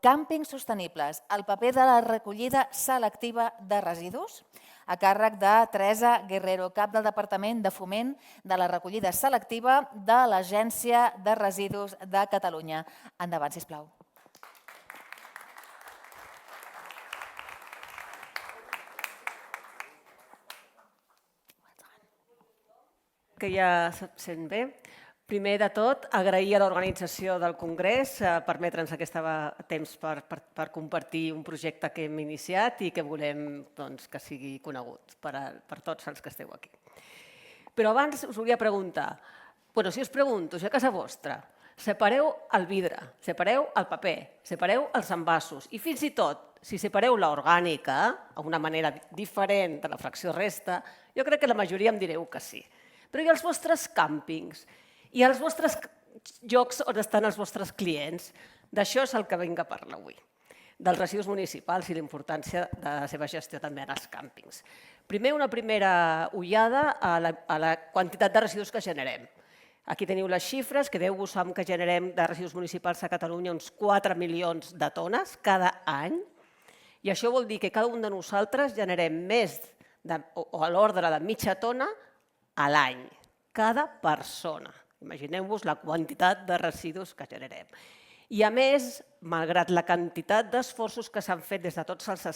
Càmpings sostenibles, el paper de la recollida selectiva de residus, a càrrec de Teresa Guerrero, cap del Departament de Foment de la Recollida Selectiva de l'Agència de Residus de Catalunya. Endavant, sisplau. Que ja se sent bé. Primer de tot, agrair a l'organització del Congrés permetre'ns aquest temps per compartir un projecte que hem iniciat i que volem que sigui conegut per tots els que esteu aquí. Però abans us volia preguntar, si us pregunto, si a casa vostra separeu el vidre, separeu el paper, separeu els envasos i fins i tot, si separeu l'orgànica a una manera diferent de la fracció resta, jo crec que la majoria em direu que sí. Però i els vostres càmpings? I els vostres llocs on estan els vostres clients? D'això és el que vinc a parlar avui, dels residus municipals i la importància de la seva gestió també en els càmpings. Primer, una primera ullada a la quantitat de residus que generem. Aquí teniu les xifres, que Déu ho sap que generem de residus municipals a Catalunya uns 4 milions de tones cada any, i això vol dir que cada un de nosaltres generem més o a l'ordre de mitja tona a l'any, cada persona. Imagineu-vos la quantitat de residus que generem. I a més, malgrat la quantitat d'esforços que s'han fet des de tots els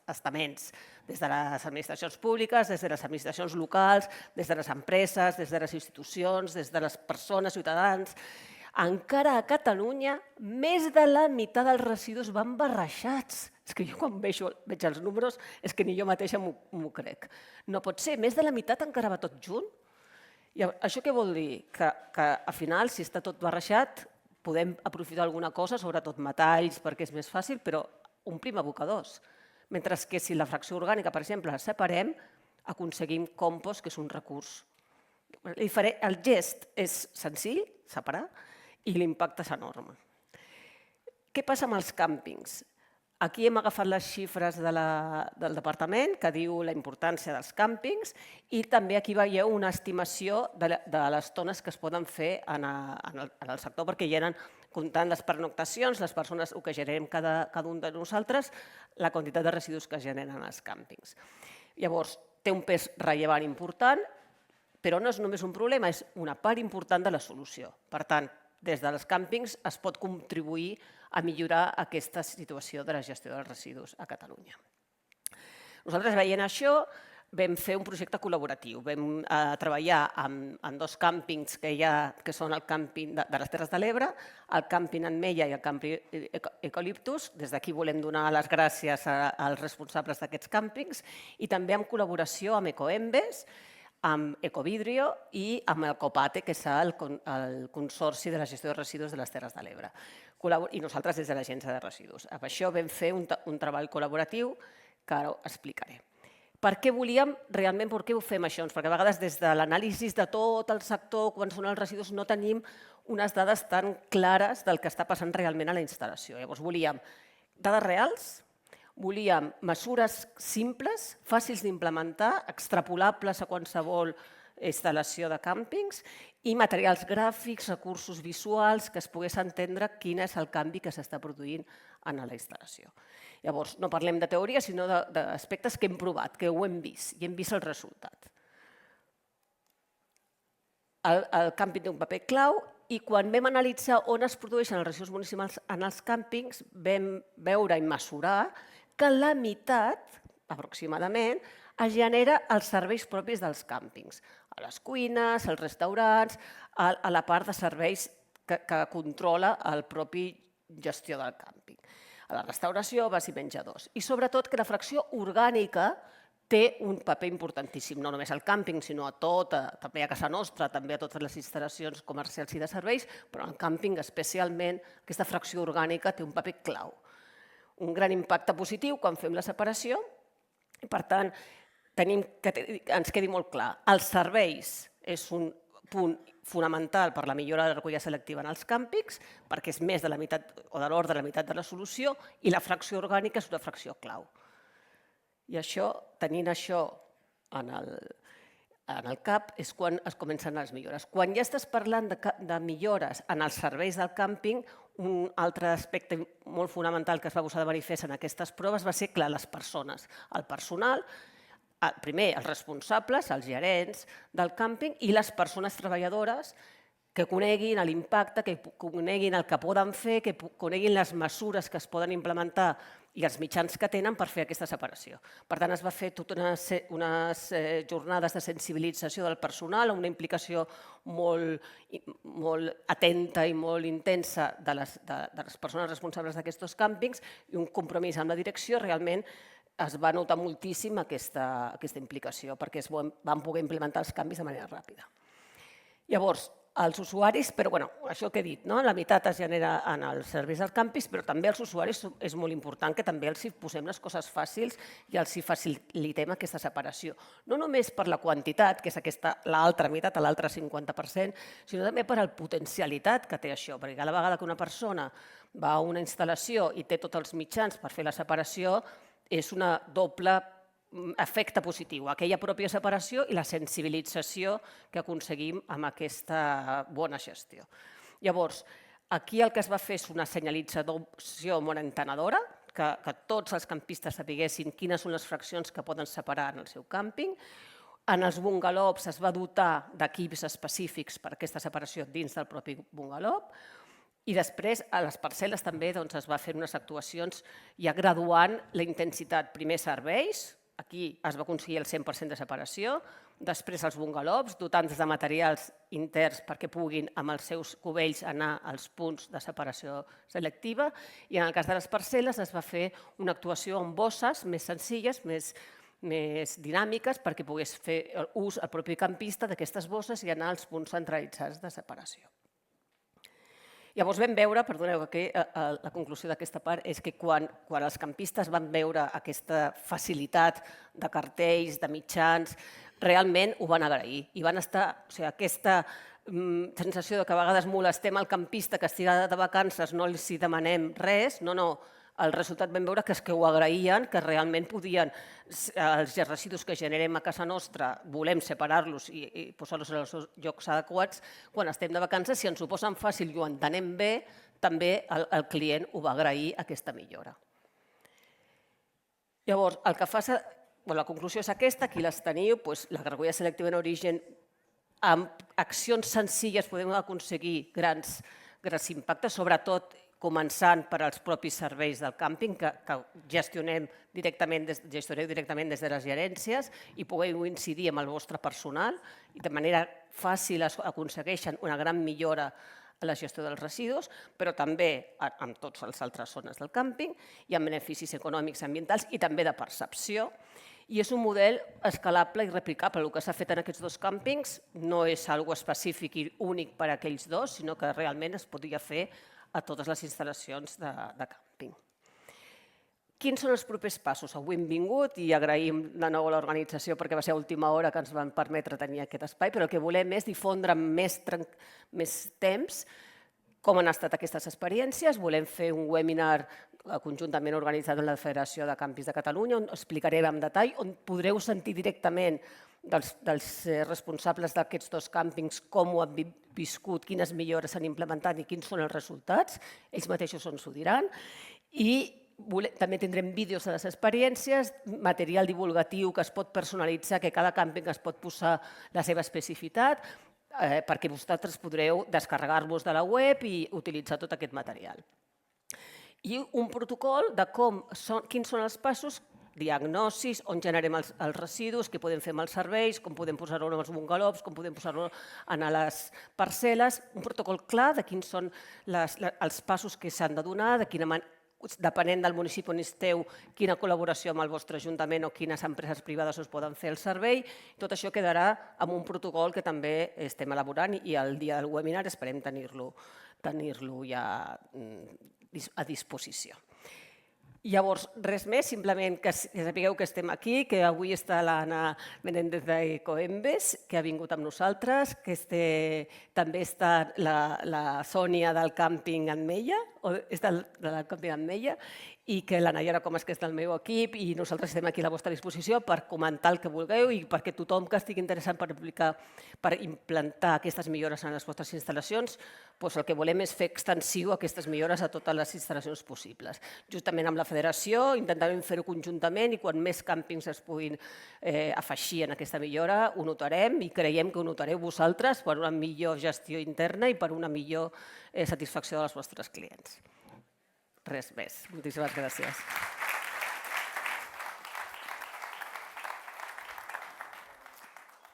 estaments, des de les administracions públiques, des de les administracions locals, des de les empreses, des de les institucions, des de les persones, ciutadans, encara a Catalunya més de la meitat dels residus van barrejats. És que jo quan veig els números és que ni jo mateixa m'ho crec. No pot ser, més de la meitat encara va tot junt. I això què vol dir? Que al final, si està tot barrejat, podem aprofitar alguna cosa, sobretot metalls, perquè és més fàcil, però omplim abocadors. Mentre que si la fracció orgànica, per exemple, la separem, aconseguim compost, que és un recurs. El gest és senzill, separar, i l'impacte és enorme. Què passa amb els càmpings? Aquí hem agafat les xifres del departament que diu la importància dels càmpings i també aquí veieu una estimació de les tones que es poden fer en el sector perquè hi eren, comptant les pernoctacions, les persones que generem cada un de nosaltres, la quantitat de residus que es generen als càmpings. Llavors, té un pes rellevant important, però no és només un problema, és una part important de la solució. Per tant, des dels càmpings es pot contribuir a millorar aquesta situació de la gestió dels residus a Catalunya. Nosaltres, veient això, vam fer un projecte col·laboratiu. Vam treballar en 2 càmpings que són el càmping de les Terres de l'Ebre, el càmping en Mella i el càmping Eucaliptus. Des d'aquí volem donar les gràcies als responsables d'aquests càmpings i també en col·laboració amb Ecoembes, amb Ecovidrio i amb el COPATE, que és el Consorci de la Gestió de Residus de les Terres de l'Ebre. I nosaltres des de l'Agència de Residus. Amb això vam fer un treball col·laboratiu que ara explicaré. Per què volíem, realment, per què ho fem això? Perquè a vegades des de l'anàlisi de tot el sector, quan són els residus, no tenim unes dades tan clares del que està passant realment a la instal·lació. Llavors volíem dades reals, volíem mesures simples, fàcils d'implementar, extrapolables a qualsevol instal·lació de càmpings i materials gràfics, recursos visuals, que es pogués entendre quin és el canvi que s'està produint en la instal·lació. Llavors, no parlem de teoria, sinó d'aspectes que hem provat, que ho hem vist i hem vist el resultat. El càmping té un paper clau i quan vam analitzar on es produeixen els residus municipals en els càmpings vam veure i mesurar que la meitat, aproximadament, es genera als serveis propis dels càmpings, a les cuines, als restaurants, a la part de serveis que controla el propi gestió del càmping. A la restauració, bars i menjadors. I sobretot que la fracció orgànica té un paper importantíssim, no només al càmping, sinó a tot, també a casa nostra, també a totes les instal·lacions comercials i de serveis, però al càmping especialment aquesta fracció orgànica té un paper clau. Un gran impacte positiu quan fem la separació i, per tant, tenim que ens quedi molt clar. Els serveis és un punt fonamental per la millora de la recollida selectiva en els càmpings, perquè és més de la meitat o de l'ordre de la meitat de la solució, i la fracció orgànica és una fracció clau. I això, tenint això en el cap, és quan es comencen les millores. Quan ja estàs parlant de millores en els serveis del càmping, un altre aspecte molt fonamental que es va posar de manifest en aquestes proves va ser, clar, les persones, el personal, primer els responsables, els gerents del càmping i les persones treballadores que coneguin l'impacte, que coneguin el que poden fer, que coneguin les mesures que es poden implementar i els mitjans que tenen per fer aquesta separació. Per tant, es va fer totes unes jornades de sensibilització del personal, una implicació molt atenta i molt intensa de les persones responsables d'aquests càmpings i un compromís amb la direcció. Realment es va notar moltíssim aquesta implicació perquè es van poder implementar els canvis de manera ràpida. Llavors, els usuaris, però això que he dit, la meitat es genera en els serveis dels càmpings, però també els usuaris és molt important que també els posem les coses fàcils i els facilitem aquesta separació. No només per la quantitat, que és l'altra meitat, l'altre 50%, sinó també per la potencialitat que té això, perquè cada vegada que una persona va a una instal·lació i té tots els mitjans per fer la separació, és una doble efecte positiu, aquella pròpia separació i la sensibilització que aconseguim amb aquesta bona gestió. Llavors, aquí el que es va fer és una senyalització molt entenedora, que tots els campistes sapiguessin quines són les fraccions que poden separar en el seu càmping. En els bungalows es va dotar d'equips específics per a aquesta separació dins del propi bungalow. I després, a les parcel·les també es va fer unes actuacions ja graduant la intensitat. Primer serveis, aquí es va aconseguir el 100% de separació, després els bungalows, dotant-los de materials interns perquè puguin amb els seus cubells anar als punts de separació selectiva, i en el cas de les parcel·les es va fer una actuació amb bosses més senzilles, més dinàmiques, perquè pogués fer ús el propi campista d'aquestes bosses i anar als punts centralitzats de separació. Llavors vam veure, perdoneu, que la conclusió d'aquesta part és que quan els campistes van veure aquesta facilitat de cartells, de mitjans, realment ho van agrair i van estar, o sigui, aquesta sensació que a vegades molestem el campista que estigui de vacances, no els demanem res, no, el resultat vam veure que és que ho agraïen, que realment podien, els residus que generem a casa nostra, volem separar-los i posar-los en els llocs adequats. Quan estem de vacances, si ens ho posen fàcil i ho entenem bé, també el client ho va agrair, aquesta millora. Llavors, la conclusió és aquesta, aquí les teniu, la recollida selectiva en origen, amb accions senzilles podem aconseguir grans impactes, sobretot començant per als propis serveis del càmping, que gestioneu directament des de les gerències i pugueu incidir amb el vostre personal i de manera fàcil aconsegueixen una gran millora a la gestió dels residus, però també en totes les altres zones del càmping i amb beneficis econòmics i ambientals i també de percepció. I és un model escalable i replicable. El que s'ha fet en aquests dos càmpings no és una cosa específica i únic per a aquells dos, sinó que realment es podria fer a totes les instal·lacions de càmping. Quins són els propers passos? Avui hem vingut i agraïm de nou a l'organització perquè va ser a última hora que ens van permetre tenir aquest espai, però el que volem és difondre amb més temps com han estat aquestes experiències. Volem fer un webinar conjuntament organitzat amb la Federació de Càmpings de Catalunya, on explicarem en detall, on podreu sentir directament dels responsables d'aquests dos càmpings com ho han viscut, quines millores s'han implementat i quins són els resultats. Ells mateixos ens ho diran. I també tindrem vídeos de les experiències, material divulgatiu que es pot personalitzar, que cada càmping es pot posar la seva especificitat, perquè vosaltres podreu descarregar-vos de la web i utilitzar tot aquest material. I un protocol de quins són els passos, diagnosis, on generem els residus, què podem fer amb els serveis, com podem posar-ho en els bungalows, com podem posar-ho en les parcel·les, un protocol clar de quins són els passos que s'han de donar, de quina manera, depenent del municipi on esteu, quina col·laboració amb el vostre ajuntament o quines empreses privades us poden fer el servei. Tot això quedarà amb un protocol que també estem elaborant i el dia del webinar esperem tenir-lo ja a disposició. Llavors, res més, simplement que sapigueu que estem aquí, que avui està l'Anna Menéndez de Coembes, que ha vingut amb nosaltres, que també està la Sònia del càmping Enmeia, del càmping Enmeia, i que la Nayara Comas, que és del meu equip, i nosaltres estem aquí a la vostra disposició per comentar el que vulgueu i perquè tothom que estigui interessant per implantar aquestes millores en les vostres instal·lacions, el que volem és fer extensiu aquestes millores a totes les instal·lacions possibles. Justament amb la federació intentarem fer-ho conjuntament i quan més càmpings es puguin afegir en aquesta millora ho notarem i creiem que ho notareu vosaltres per una millor gestió interna i per una millor satisfacció dels vostres clients. Res més. Moltíssimes gràcies.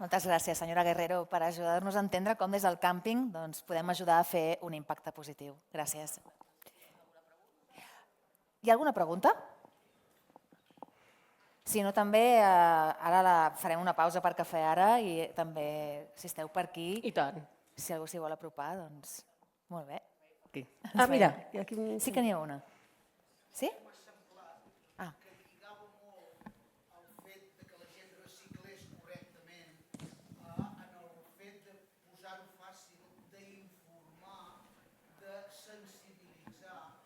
Moltes gràcies, senyora Guerrero, per ajudar-nos a entendre com des del càmping podem ajudar a fer un impacte positiu. Gràcies. Hi ha alguna pregunta? Si no, també ara farem una pausa per cafè ara i també, si esteu per aquí, I tant. si algú s'hi vol apropar, doncs molt bé. Ah, mira. Sí que n'hi ha una. Sí? Ah. Que lligava molt el fet que la gent reciclés correctament en el fet de posar-ho fàcil, d'informar, de sensibilitzar.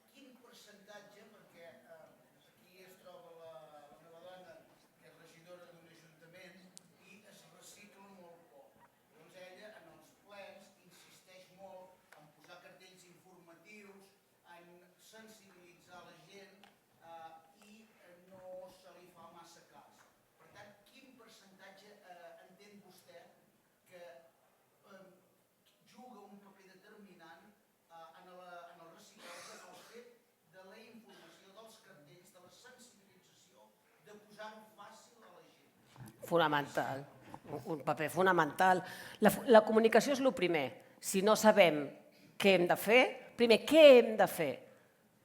Quin percentatge, perquè aquí es troba la meva dona, que és regidora d'un ajuntament, i es recicla molt poc. Doncs ella, en els plens, insisteix molt en posar cartells informatius, en sensibilitzar la gent i no se li fa massa cas. Per tant, quin percentatge entén vostè que juga un paper determinant en el reciclatge, en el fet de la informació, dels cartells, de la sensibilització, de posar-ho fàcil a la gent? Fonamental. Un paper fonamental. La comunicació és el primer. Si no sabem què hem de fer, primer, què hem de fer?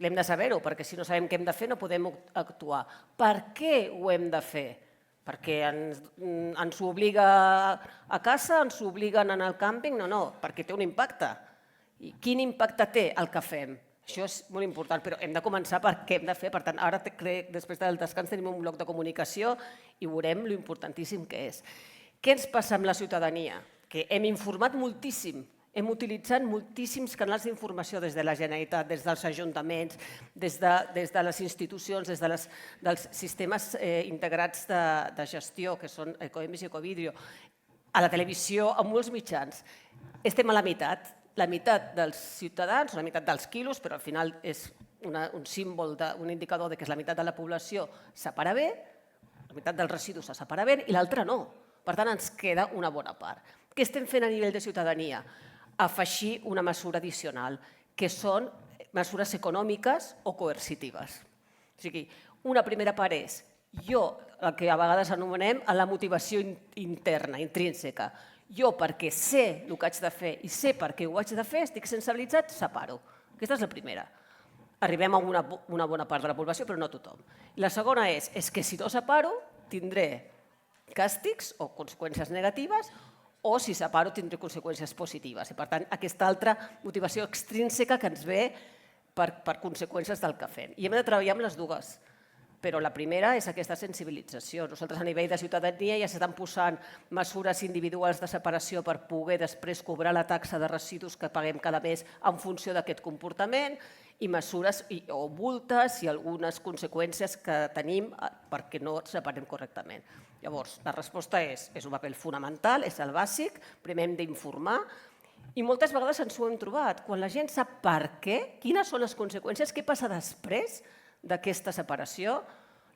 L'hem de saber-ho, perquè si no sabem què hem de fer no podem actuar. Per què ho hem de fer? Perquè ens ho obliga a casa, ens ho obliguen en el càmping? No, perquè té un impacte. I quin impacte té el que fem? Això és molt important, però hem de començar per què hem de fer. Per tant, ara crec, després del descans tenim un bloc de comunicació i veurem lo importantíssim que és. Què ens passa amb la ciutadania? Que hem informat moltíssim, hem utilitzat moltíssims canals d'informació des de la Generalitat, des dels ajuntaments, des de les institucions, des dels sistemes integrats de gestió, que són Ecoembes i Ecovidrio, a la televisió, a molts mitjans. Estem a la meitat dels ciutadans, la meitat dels quilos, però al final és un símbol, un indicador que és la meitat de la població separa bé, la meitat dels residus se separa bé i l'altra no. Per tant, ens queda una bona part. Què estem fent a nivell de ciutadania? Afegir una mesura addicional, que són mesures econòmiques o coercitives. O sigui, una primera part és el que a vegades anomenem la motivació interna, intrínseca. Jo, perquè sé el que haig de fer i sé per què ho haig de fer, estic sensibilitzat, separo. Aquesta és la primera. Arribem a una bona part de la població, però no tothom. La segona és que si no separo, tindré càstigs o conseqüències negatives, o si separo tindré conseqüències positives. I per tant, aquesta altra motivació extrínseca que ens ve per conseqüències del que fem. I hem de treballar amb les dues, però la primera és aquesta sensibilització. Nosaltres a nivell de ciutadania ja s'estan posant mesures individuals de separació per poder després cobrar la taxa de residus que paguem cada mes en funció d'aquest comportament i mesures o multes i algunes conseqüències que tenim perquè no separem correctament. Llavors, la resposta és un paper fonamental, és el bàsic, primer hem d'informar i moltes vegades ens ho hem trobat. Quan la gent sap per què, quines són les conseqüències, què passa després d'aquesta separació,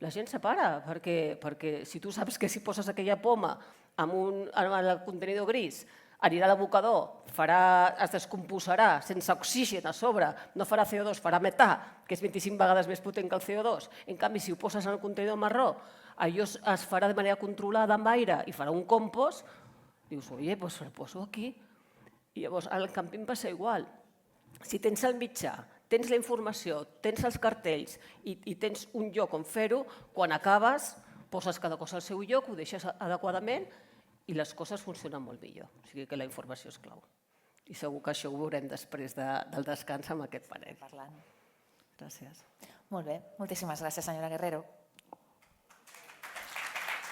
la gent separa, perquè si tu saps que si poses aquella poma en el contenidor gris anirà a l'abocador, es descomposarà sense oxigen a sobre, no farà CO2, farà metà, que és 25 vegades més potent que el CO2. En canvi, si ho poses en el contenidor marró, allò es farà de manera controlada amb aire i farà un compost, dius, oye, doncs el poso aquí. I llavors, al càmping passa igual. Si tens el mitjà, tens la informació, tens els cartells i tens un lloc on fer-ho, quan acabes poses cada cosa al seu lloc, ho deixes adequadament i les coses funcionen molt millor. O sigui que la informació és clau. I segur que això ho veurem després del descans amb aquest panel. Gràcies. Molt bé, moltíssimes gràcies, senyora Guerrero.